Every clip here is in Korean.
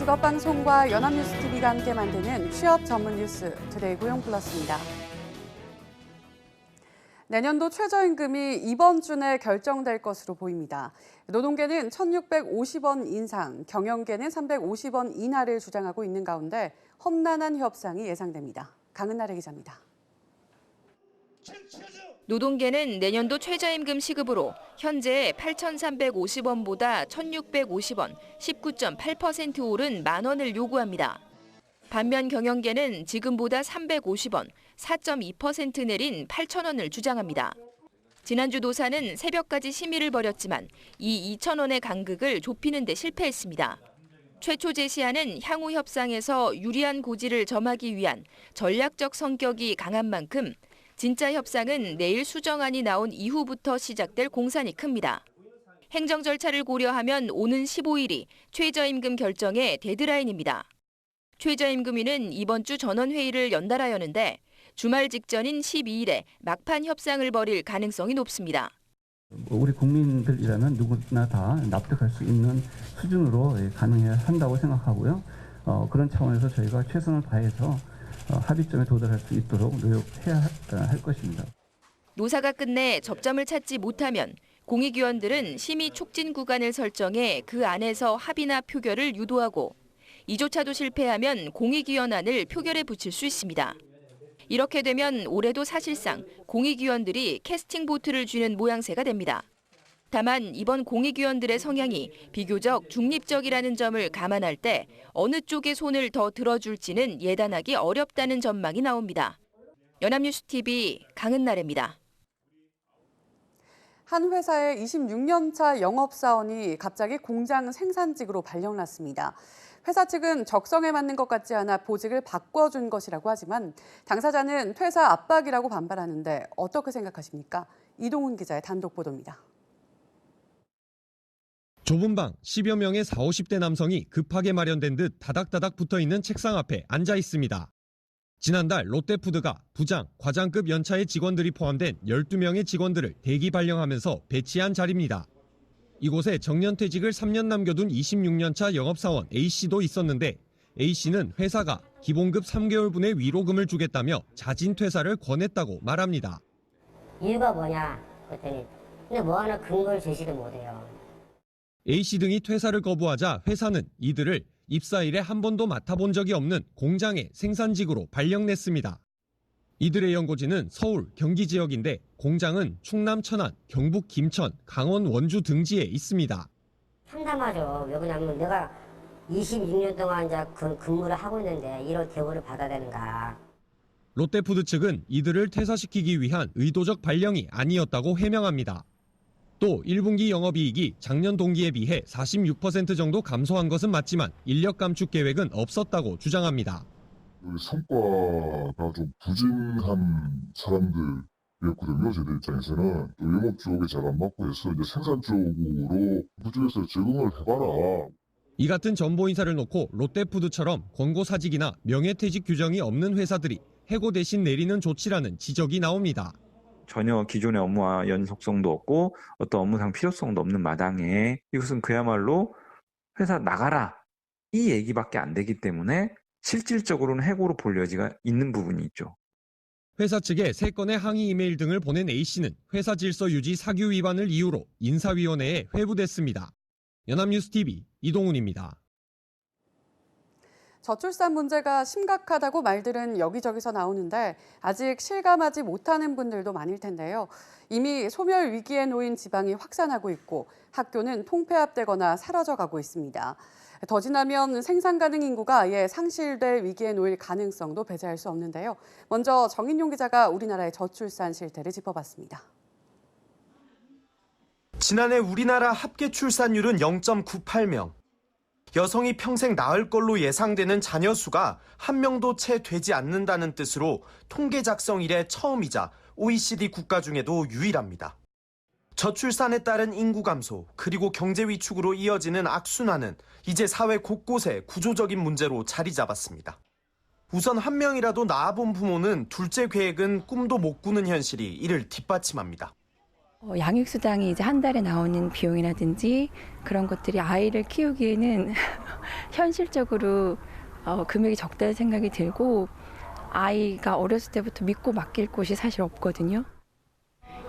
직업방송과 연합뉴스TV가 함께 만드는 취업 전문 뉴스 투데이 고용플러스입니다. 내년도 최저임금이 이번 주 내 결정될 것으로 보입니다. 노동계는 1,650원 인상, 경영계는 350원 인하를 주장하고 있는 가운데 험난한 협상이 예상됩니다. 강은나래 기자입니다. 노동계는 내년도 최저임금 시급으로 현재 8,350원보다 1,650원, 19.8% 오른 만 원을 요구합니다. 반면 경영계는 지금보다 350원, 4.2% 내린 8,000원을 주장합니다. 지난주 노사는 새벽까지 심의를 벌였지만 이 2,000원의 간극을 좁히는 데 실패했습니다. 최초 제시안은 향후 협상에서 유리한 고지를 점하기 위한 전략적 성격이 강한 만큼 진짜 협상은 내일 수정안이 나온 이후부터 시작될 공산이 큽니다. 행정 절차를 고려하면 오는 15일이 최저임금 결정의 데드라인입니다. 최저임금위는 이번 주 전원회의를 연달아여는데 주말 직전인 12일에 막판 협상을 벌일 가능성이 높습니다. 우리 국민들이라면 누구나 다 납득할 수 있는 수준으로 가능해야 한다고 생각하고요. 그런 차원에서 저희가 최선을 다해서 합의점에 도달할 수 있도록 노력해야 할 것입니다. 노사가 끝내 접점을 찾지 못하면 공익위원들은 심의 촉진 구간을 설정해 그 안에서 합의나 표결을 유도하고 이조차도 실패하면 공익위원안을 표결에 붙일 수 있습니다. 이렇게 되면 올해도 사실상 공익위원들이 캐스팅 보트를 쥐는 모양새가 됩니다. 다만 이번 공익위원들의 성향이 비교적 중립적이라는 점을 감안할 때 어느 쪽의 손을 더 들어줄지는 예단하기 어렵다는 전망이 나옵니다. 연합뉴스TV 강은나래입니다. 한 회사의 26년 차 영업사원이 갑자기 공장 생산직으로 발령났습니다. 회사 측은 적성에 맞는 것 같지 않아 보직을 바꿔준 것이라고 하지만 당사자는 퇴사 압박이라고 반발하는데 어떻게 생각하십니까? 이동훈 기자의 단독 보도입니다. 좁은 방 10여 명의 40, 50대 남성이 급하게 마련된 듯 다닥다닥 붙어있는 책상 앞에 앉아 있습니다. 지난달 롯데푸드가 부장, 과장급 연차의 직원들이 포함된 12명의 직원들을 대기 발령하면서 배치한 자리입니다. 이곳에 정년퇴직을 3년 남겨둔 26년 차 영업사원 A씨도 있었는데 A씨는 회사가 기본급 3개월분의 위로금을 주겠다며 자진 퇴사를 권했다고 말합니다. 이유가 뭐냐 그랬더니 근데 뭐 하나 근거를 제시를 못해요. A씨 등이 퇴사를 거부하자 회사는 이들을 입사일에 한 번도 맡아본 적이 없는 공장의 생산직으로 발령냈습니다. 이들의 연고지는 서울, 경기 지역인데 공장은 충남 천안, 경북 김천, 강원 원주 등지에 있습니다. 참담하죠. 왜 그러냐면 내가 26년 동안 이제 근무를 하고 있는데 이런 대우를 받아야 되는가. 롯데푸드 측은 이들을 퇴사시키기 위한 의도적 발령이 아니었다고 해명합니다. 또 1분기 영업이익이 작년 동기에 비해 46% 정도 감소한 것은 맞지만 인력 감축 계획은 없었다고 주장합니다. 성과가 좀 부진한 사람들이었거든요. 저희 입장에서는 또 영업 쪽에 잘 안 맞고 해서 이제 생산 쪽으로 그쪽에서 적응을 해봐라. 이 같은 전보 인사를 놓고 롯데푸드처럼 권고사직이나 명예퇴직 규정이 없는 회사들이 해고 대신 내리는 조치라는 지적이 나옵니다. 전혀 기존의 업무와 연속성도 없고 어떤 업무상 필요성도 없는 마당에 이것은 그야말로 회사 나가라 이 얘기밖에 안 되기 때문에 실질적으로는 해고로 볼 여지가 있는 부분이 있죠. 회사 측에 3건의 항의 이메일 등을 보낸 A씨는 회사 질서 유지 사규 위반을 이유로 인사위원회에 회부됐습니다. 연합뉴스TV 이동훈입니다. 저출산 문제가 심각하다고 말들은 여기저기서 나오는데 아직 실감하지 못하는 분들도 많을 텐데요. 이미 소멸 위기에 놓인 지방이 확산하고 있고 학교는 통폐합되거나 사라져가고 있습니다. 더 지나면 생산 가능 인구가 아예 상실될 위기에 놓일 가능성도 배제할 수 없는데요. 먼저 정인용 기자가 우리나라의 저출산 실태를 짚어봤습니다. 지난해 우리나라 합계 출산율은 0.98명. 여성이 평생 낳을 걸로 예상되는 자녀 수가 한 명도 채 되지 않는다는 뜻으로 통계 작성 이래 처음이자 OECD 국가 중에도 유일합니다. 저출산에 따른 인구 감소, 그리고 경제 위축으로 이어지는 악순환은 이제 사회 곳곳에 구조적인 문제로 자리 잡았습니다. 우선 한 명이라도 낳아본 부모는 둘째 계획은 꿈도 못 꾸는 현실이 이를 뒷받침합니다. 양육수당이 이제 한 달에 나오는 비용이라든지 그런 것들이 아이를 키우기에는 현실적으로 금액이 적다는 생각이 들고 아이가 어렸을 때부터 믿고 맡길 곳이 사실 없거든요.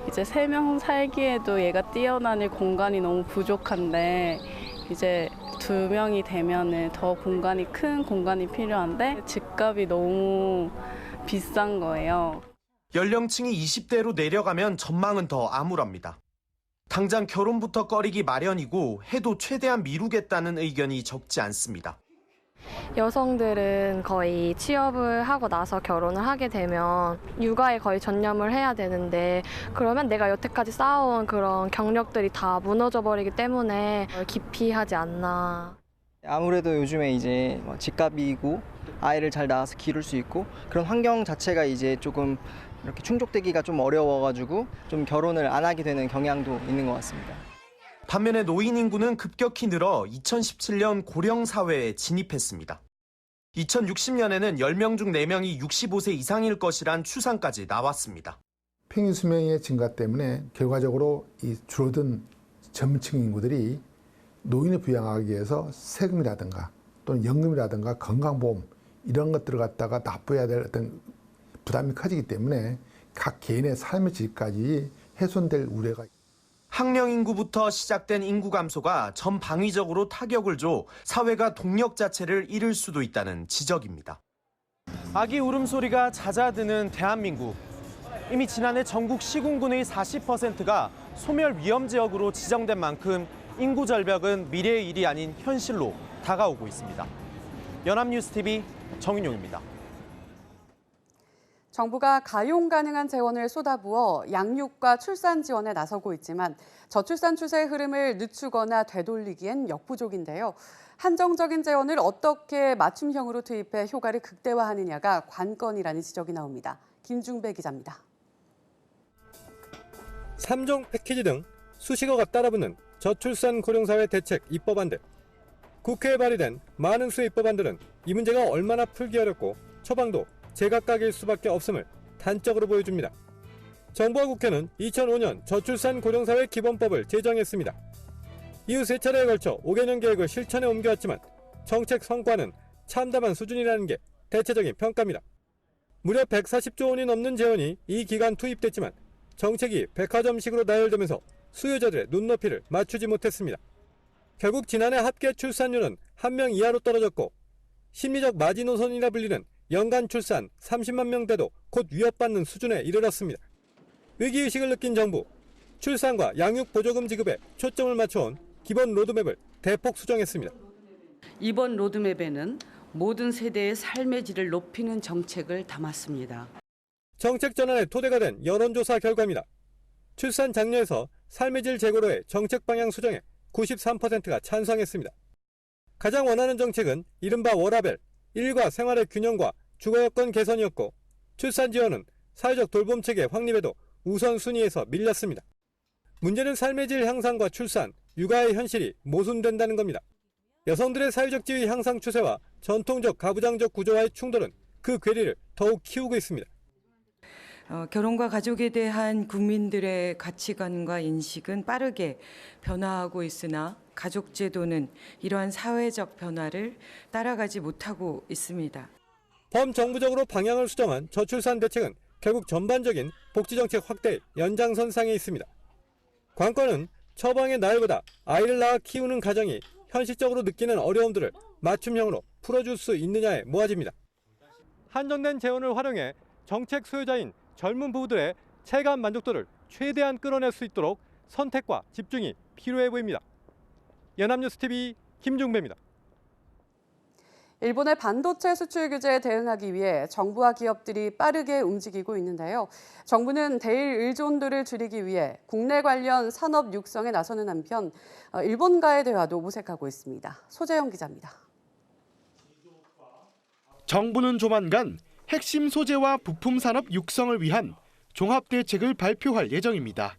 이제 3명 살기에도 얘가 뛰어다닐 공간이 너무 부족한데 이제 2명이 되면은 더 큰 공간이 필요한데 집값이 너무 비싼 거예요. 연령층이 20대로 내려가면 전망은 더 암울합니다. 당장 결혼부터 꺼리기 마련이고 해도 최대한 미루겠다는 의견이 적지 않습니다. 여성들은 거의 취업을 하고 나서 결혼을 하게 되면 육아에 거의 전념을 해야 되는데 그러면 내가 여태까지 쌓아온 그런 경력들이 다 무너져 버리기 때문에 기피하지 않나. 아무래도 요즘에 이제 집값이고 아이를 잘 낳아서 기를 수 있고 그런 환경 자체가 이제 조금 이렇게 충족되기가 좀 어려워가지고 좀 결혼을 안 하게 되는 경향도 있는 것 같습니다. 반면에 노인 인구는 급격히 늘어 2017년 고령 사회에 진입했습니다. 2060년에는 10명 중 4명이 65세 이상일 것이란 추산까지 나왔습니다. 평균 수명의 증가 때문에 결과적으로 이 줄어든 젊은층 인구들이 노인을 부양하기 위해서 세금이라든가 또는 연금이라든가 건강보험 이런 것들을 갖다가 납부해야 될 어떤 부담이 커지기 때문에 각 개인의 삶의 질까지 훼손될 우려가 있습니다. 학령 인구부터 시작된 인구 감소가 전방위적으로 타격을 줘 사회가 동력 자체를 잃을 수도 있다는 지적입니다. 아기 울음소리가 잦아드는 대한민국. 이미 지난해 전국 시군군의 40%가 소멸 위험 지역으로 지정된 만큼 인구 절벽은 미래의 일이 아닌 현실로 다가오고 있습니다. 연합뉴스TV 정윤용입니다. 정부가 가용 가능한 재원을 쏟아부어 양육과 출산 지원에 나서고 있지만 저출산 추세의 흐름을 늦추거나 되돌리기엔 역부족인데요. 한정적인 재원을 어떻게 맞춤형으로 투입해 효과를 극대화하느냐가 관건이라는 지적이 나옵니다. 김중배 기자입니다. 3종 패키지 등 수식어가 따라붙는 저출산 고령사회 대책 입법안들. 국회에 발의된 많은 수의 입법안들은 이 문제가 얼마나 풀기 어렵고 처방도 제각각일 수밖에 없음을 단적으로 보여줍니다. 정부와 국회는 2005년 저출산 고령사회 기본법을 제정했습니다. 이후 3차례에 걸쳐 5개년 계획을 실천에 옮겨왔지만 정책 성과는 참담한 수준이라는 게 대체적인 평가입니다. 무려 140조 원이 넘는 재원이 이 기간 투입됐지만 정책이 백화점식으로 나열되면서 수요자들의 눈높이를 맞추지 못했습니다. 결국 지난해 합계 출산율은 1명 이하로 떨어졌고 심리적 마지노선이라 불리는 연간 출산 30만 명대도 곧 위협받는 수준에 이르렀습니다. 위기의식을 느낀 정부, 출산과 양육 보조금 지급에 초점을 맞춰온 기본 로드맵을 대폭 수정했습니다. 이번 로드맵에는 모든 세대의 삶의 질을 높이는 정책을 담았습니다. 정책 전환의 토대가 된 여론조사 결과입니다. 출산 장려에서 삶의 질 제고로의 정책 방향 수정에 93%가 찬성했습니다. 가장 원하는 정책은 이른바 워라밸, 일과 생활의 균형과 주거 여건 개선이었고 출산 지원은 사회적 돌봄체계 확립에도 우선순위에서 밀렸습니다. 문제는 삶의 질 향상과 출산, 육아의 현실이 모순된다는 겁니다. 여성들의 사회적 지위 향상 추세와 전통적 가부장적 구조와의 충돌은 그 괴리를 더욱 키우고 있습니다. 결혼과 가족에 대한 국민들의 가치관과 인식은 빠르게 변화하고 있으나 가족제도는 이러한 사회적 변화를 따라가지 못하고 있습니다. 범정부적으로 방향을 수정한 저출산 대책은 결국 전반적인 복지정책 확대의 연장선상에 있습니다. 관건은 처방의 나이보다 아이를 낳아 키우는 가정이 현실적으로 느끼는 어려움들을 맞춤형으로 풀어줄 수 있느냐에 모아집니다. 한정된 재원을 활용해 정책 수요자인 젊은 부부들의 체감 만족도를 최대한 끌어낼 수 있도록 선택과 집중이 필요해 보입니다. 연합뉴스TV 김중배입니다. 일본의 반도체 수출 규제에 대응하기 위해 정부와 기업들이 빠르게 움직이고 있는데요. 정부는 대일 의존도를 줄이기 위해 국내 관련 산업 육성에 나서는 한편 일본과의 대화도 모색하고 있습니다. 소재영 기자입니다. 정부는 조만간 핵심 소재와 부품 산업 육성을 위한 종합대책을 발표할 예정입니다.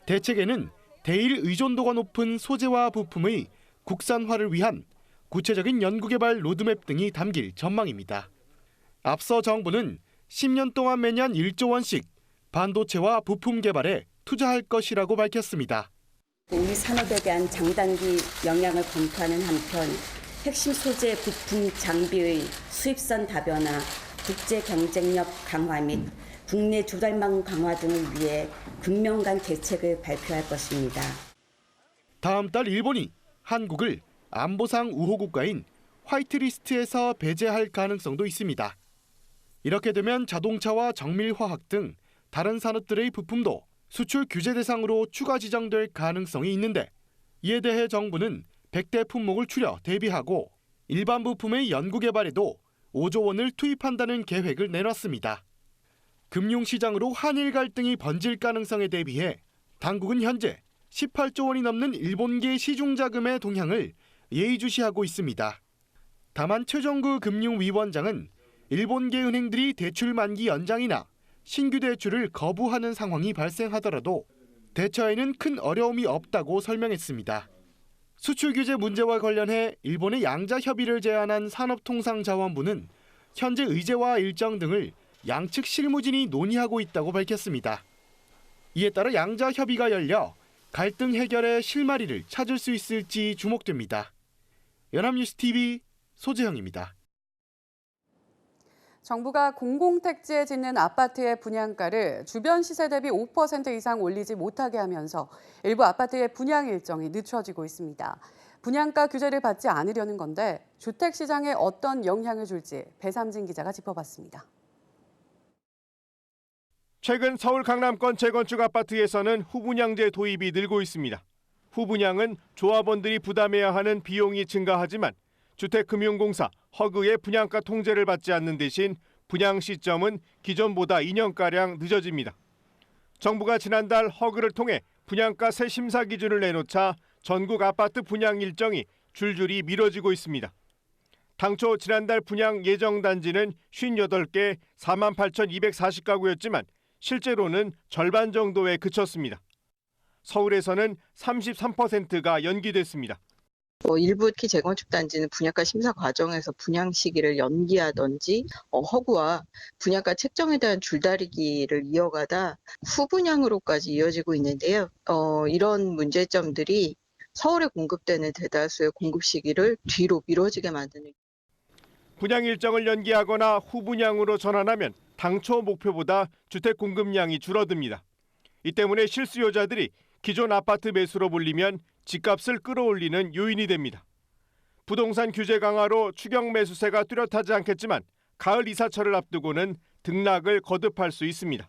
대책에는 대일 의존도가 높은 소재와 부품의 국산화를 위한 구체적인 연구개발 로드맵 등이 담길 전망입니다. 앞서 정부는 10년 동안 매년 1조 원씩 반도체와 부품 개발에 투자할 것이라고 밝혔습니다. 우리 산업에 대한 장단기 영향을 검토하는 한편 핵심 소재 부품 장비의 수입선 다변화, 국제 경쟁력 강화 및 국내 조달망 강화 등을 위해 금명간 대책을 발표할 것입니다. 다음 달 일본이 한국을 안보상 우호 국가인 화이트리스트에서 배제할 가능성도 있습니다. 이렇게 되면 자동차와 정밀화학 등 다른 산업들의 부품도 수출 규제 대상으로 추가 지정될 가능성이 있는데 이에 대해 정부는 100대 품목을 추려 대비하고 일반 부품의 연구개발에도 5조 원을 투입한다는 계획을 내놨습니다. 금융시장으로 한일 갈등이 번질 가능성에 대비해 당국은 현재 18조 원이 넘는 일본계 시중자금의 동향을 예의주시하고 있습니다. 다만 최정구 금융위원장은 일본계 은행들이 대출 만기 연장이나 신규 대출을 거부하는 상황이 발생하더라도 대처에는 큰 어려움이 없다고 설명했습니다. 수출 규제 문제와 관련해 일본의 양자 협의를 제안한 산업통상자원부는 현재 의제와 일정 등을 양측 실무진이 논의하고 있다고 밝혔습니다. 이에 따라 양자 협의가 열려 갈등 해결의 실마리를 찾을 수 있을지 주목됩니다. 연합뉴스TV 소재형입니다. 정부가 공공택지에 짓는 아파트의 분양가를 주변 시세 대비 5% 이상 올리지 못하게 하면서 일부 아파트의 분양 일정이 늦춰지고 있습니다. 분양가 규제를 받지 않으려는 건데 주택시장에 어떤 영향을 줄지 배삼진 기자가 짚어봤습니다. 최근 서울 강남권 재건축 아파트에서는 후분양제 도입이 늘고 있습니다. 후분양은 조합원들이 부담해야 하는 비용이 증가하지만 주택금융공사 허그의 분양가 통제를 받지 않는 대신 분양 시점은 기존보다 2년가량 늦어집니다. 정부가 지난달 허그를 통해 분양가 새 심사 기준을 내놓자 전국 아파트 분양 일정이 줄줄이 미뤄지고 있습니다. 당초 지난달 분양 예정 단지는 58개 48,240가구였지만 실제로는 절반 정도에 그쳤습니다. 서울에서는 33%가 연기됐습니다. 일부 특히 재건축 단지는 분양가 심사 과정에서 분양 시기를 연기하던지 허구와 분양가 책정에 대한 줄다리기를 이어가다 후분양으로까지 이어지고 있는데요. 이런 문제점들이 서울에 공급되는 대다수의 공급 시기를 뒤로 미뤄지게 만드는. 분양 일정을 연기하거나 후분양으로 전환하면 당초 목표보다 주택 공급량이 줄어듭니다. 이 때문에 실수요자들이 기존 아파트 매수로 몰리면 집값을 끌어올리는 요인이 됩니다. 부동산 규제 강화로 추경 매수세가 뚜렷하지 않겠지만 가을 이사철을 앞두고는 등락을 거듭할 수 있습니다.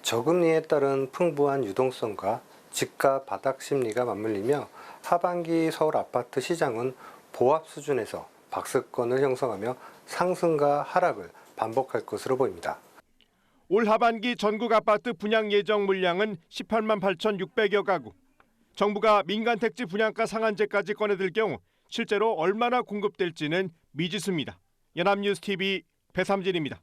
저금리에 따른 풍부한 유동성과 집값 바닥 심리가 맞물리며 하반기 서울 아파트 시장은 보합 수준에서 박스권을 형성하며 상승과 하락을 반복할 것으로 보입니다. 올 하반기 전국 아파트 분양 예정 물량은 18만 8,600여 가구. 정부가 민간 택지 분양가 상한제까지 꺼내들 경우 실제로 얼마나 공급될지는 미지수입니다. 연합뉴스TV 배삼진입니다.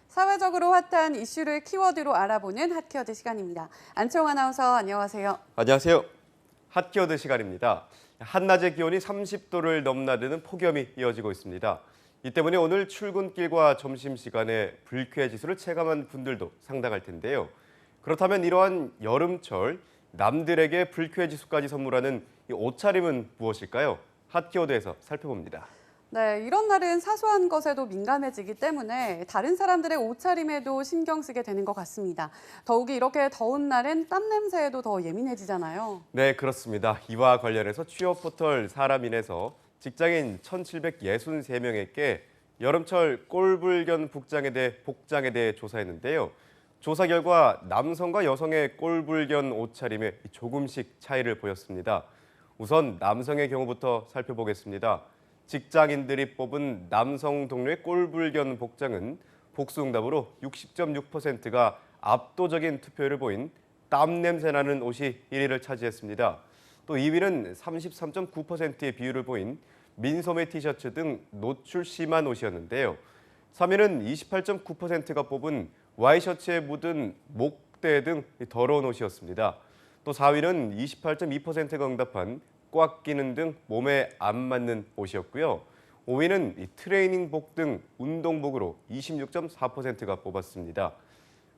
사회적으로 핫한 이슈를 키워드로 알아보는 핫키워드 시간입니다. 안채홍 아나운서 안녕하세요. 안녕하세요. 핫키워드 시간입니다. 한낮의 기온이 30도를 넘나드는 폭염이 이어지고 있습니다. 이 때문에 오늘 출근길과 점심시간에 불쾌 지수를 체감한 분들도 상당할 텐데요. 그렇다면 이러한 여름철 남들에게 불쾌 지수까지 선물하는 이 옷차림은 무엇일까요? 핫키워드에서 살펴봅니다. 네, 이런 날은 사소한 것에도 민감해지기 때문에 다른 사람들의 옷차림에도 신경 쓰게 되는 것 같습니다. 더욱이 이렇게 더운 날엔 땀 냄새에도 더 예민해지잖아요. 네, 그렇습니다. 이와 관련해서 취업 포털 사람인에서 직장인 1,763명에게 여름철 꼴불견 복장에 대해 조사했는데요. 조사 결과 남성과 여성의 꼴불견 옷차림에 조금씩 차이를 보였습니다. 우선 남성의 경우부터 살펴보겠습니다. 직장인들이 뽑은 남성 동료의 꼴불견 복장은 복수응답으로 60.6%가 압도적인 투표율을 보인 땀 냄새 나는 옷이 1위를 차지했습니다. 또 2위는 33.9%의 비율을 보인 민소매 티셔츠 등 노출 심한 옷이었는데요. 3위는 28.9%가 뽑은 와이셔츠에 묻은 목대 등 더러운 옷이었습니다. 또 4위는 28.2%가 응답한 꽉 끼는 등 몸에 안 맞는 옷이었고요. 5위는 이 트레이닝복 등 운동복으로 26.4%가 뽑았습니다.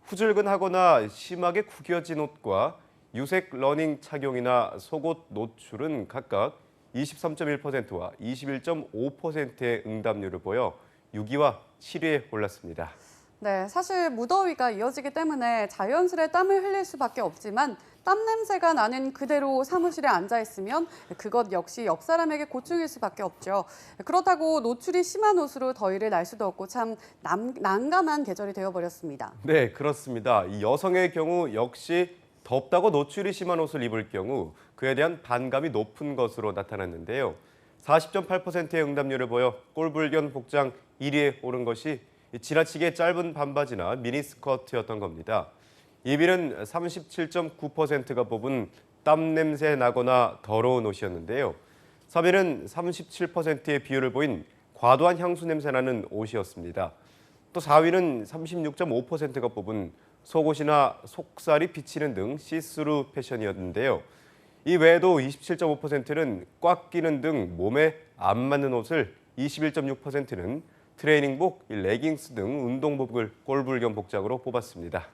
후줄근하거나 심하게 구겨진 옷과 유색 러닝 착용이나 속옷 노출은 각각 23.1%와 21.5%의 응답률을 보여 6위와 7위에 올랐습니다. 네, 사실 무더위가 이어지기 때문에 자연스레 땀을 흘릴 수밖에 없지만 땀 냄새가 나는 그대로 사무실에 앉아 있으면 그것 역시 옆 사람에게 고충일 수밖에 없죠. 그렇다고 노출이 심한 옷으로 더위를 날 수도 없고 참 난감한 계절이 되어버렸습니다. 네, 그렇습니다. 이 여성의 경우 역시 덥다고 노출이 심한 옷을 입을 경우 그에 대한 반감이 높은 것으로 나타났는데요. 40.8%의 응답률을 보여 꼴불견 복장 1위에 오른 것이 지나치게 짧은 반바지나 미니스커트였던 겁니다. 2위는 37.9%가 뽑은 땀 냄새 나거나 더러운 옷이었는데요. 3위는 37%의 비율을 보인 과도한 향수 냄새 나는 옷이었습니다. 또 4위는 36.5%가 뽑은 속옷이나 속살이 비치는 등 시스루 패션이었는데요. 이 외에도 27.5%는 꽉 끼는 등 몸에 안 맞는 옷을, 21.6%는 트레이닝복, 레깅스 등 운동복을 꼴불견 복장으로 뽑았습니다.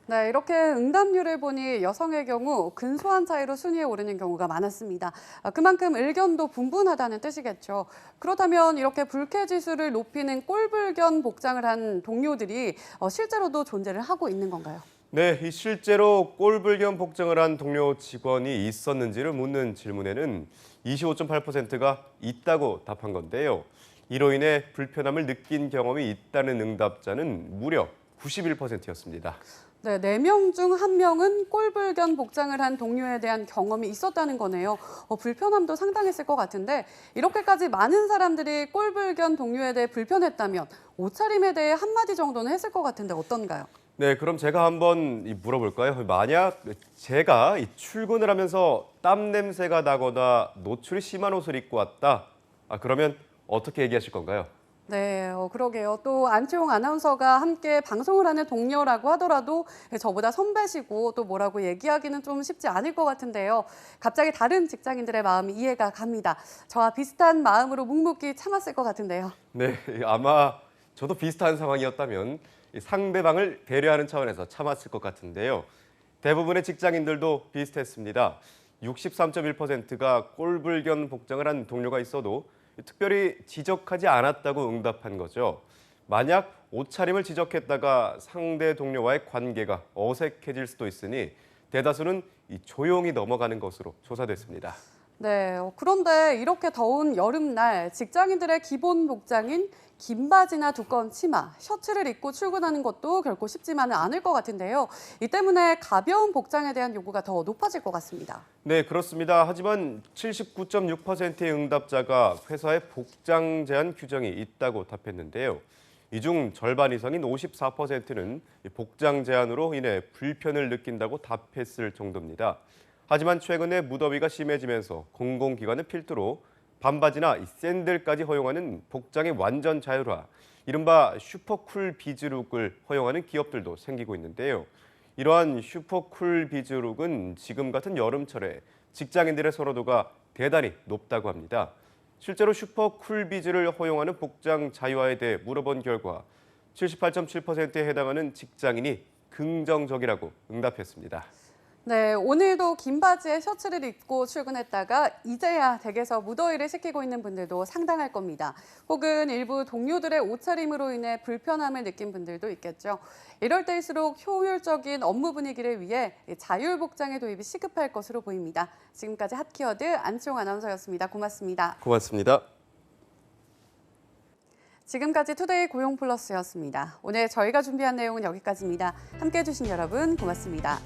네, 이렇게 응답률을 보니 여성의 경우 근소한 차이로 순위에 오르는 경우가 많았습니다. 그만큼 의견도 분분하다는 뜻이겠죠. 그렇다면 이렇게 불쾌지수를 높이는 꼴불견 복장을 한 동료들이 실제로도 존재를 하고 있는 건가요? 네, 실제로 꼴불견 복장을 한 동료 직원이 있었는지를 묻는 질문에는 25.8%가 있다고 답한 건데요. 이로 인해 불편함을 느낀 경험이 있다는 응답자는 무려 91%였습니다. 네, 4명 중 1명은 꼴불견 복장을 한 동료에 대한 경험이 있었다는 거네요. 불편함도 상당했을 것 같은데 이렇게까지 많은 사람들이 꼴불견 동료에 대해 불편했다면 옷차림에 대해 한마디 정도는 했을 것 같은데 어떤가요? 네, 그럼 제가 한번 물어볼까요? 만약 제가 출근을 하면서 땀 냄새가 나거나 노출이 심한 옷을 입고 왔다. 그러면 어떻게 얘기하실 건가요? 네, 그러게요. 또 안치홍 아나운서가 함께 방송을 하는 동료라고 하더라도 저보다 선배시고 또 뭐라고 얘기하기는 좀 쉽지 않을 것 같은데요. 갑자기 다른 직장인들의 마음이 이해가 갑니다. 저와 비슷한 마음으로 묵묵히 참았을 것 같은데요. 네, 아마 저도 비슷한 상황이었다면 상대방을 배려하는 차원에서 참았을 것 같은데요. 대부분의 직장인들도 비슷했습니다. 63.1%가 꼴불견 복장을 한 동료가 있어도 특별히 지적하지 않았다고 응답한 거죠. 만약 옷차림을 지적했다가 상대 동료와의 관계가 어색해질 수도 있으니 대다수는 조용히 넘어가는 것으로 조사됐습니다. 네, 그런데 이렇게 더운 여름날 직장인들의 기본 복장인 긴 바지나 두꺼운 치마, 셔츠를 입고 출근하는 것도 결코 쉽지만은 않을 것 같은데요. 이 때문에 가벼운 복장에 대한 요구가 더 높아질 것 같습니다. 네, 그렇습니다. 하지만 79.6%의 응답자가 회사에 복장 제한 규정이 있다고 답했는데요. 이 중 절반 이상인 54%는 복장 제한으로 인해 불편을 느낀다고 답했을 정도입니다. 하지만 최근에 무더위가 심해지면서 공공기관을 필두로 반바지나 샌들까지 허용하는 복장의 완전 자율화, 이른바 슈퍼쿨 비즈룩을 허용하는 기업들도 생기고 있는데요. 이러한 슈퍼쿨 비즈룩은 지금 같은 여름철에 직장인들의 선호도가 대단히 높다고 합니다. 실제로 슈퍼쿨 비즈를 허용하는 복장 자유화에 대해 물어본 결과 78.7%에 해당하는 직장인이 긍정적이라고 응답했습니다. 네, 오늘도 긴 바지에 셔츠를 입고 출근했다가 이제야 댁에서 무더위를 식히고 있는 분들도 상당할 겁니다. 혹은 일부 동료들의 옷차림으로 인해 불편함을 느낀 분들도 있겠죠. 이럴 때일수록 효율적인 업무 분위기를 위해 자율복장의 도입이 시급할 것으로 보입니다. 지금까지 핫키워드 안치홍 아나운서였습니다. 고맙습니다. 고맙습니다. 지금까지 투데이 고용플러스였습니다. 오늘 저희가 준비한 내용은 여기까지입니다. 함께해 주신 여러분 고맙습니다.